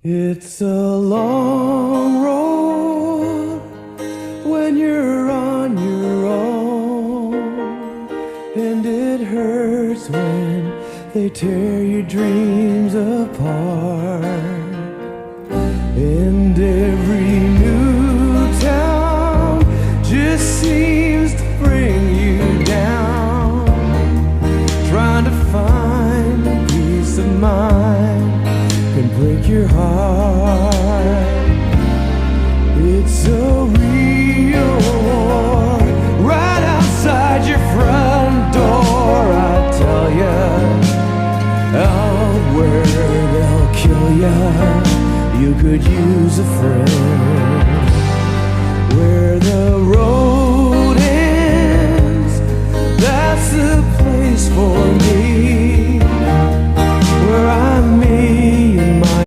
It's a long road when you're on your own, and it hurts when they tear your dreams apart. And every new town just seems to bring you down, trying to find peace of mind can break your heart. It's a real war right outside your front door. I tell ya, out where they'll kill ya, you could use a friend. Where the road ends, that's the place for me.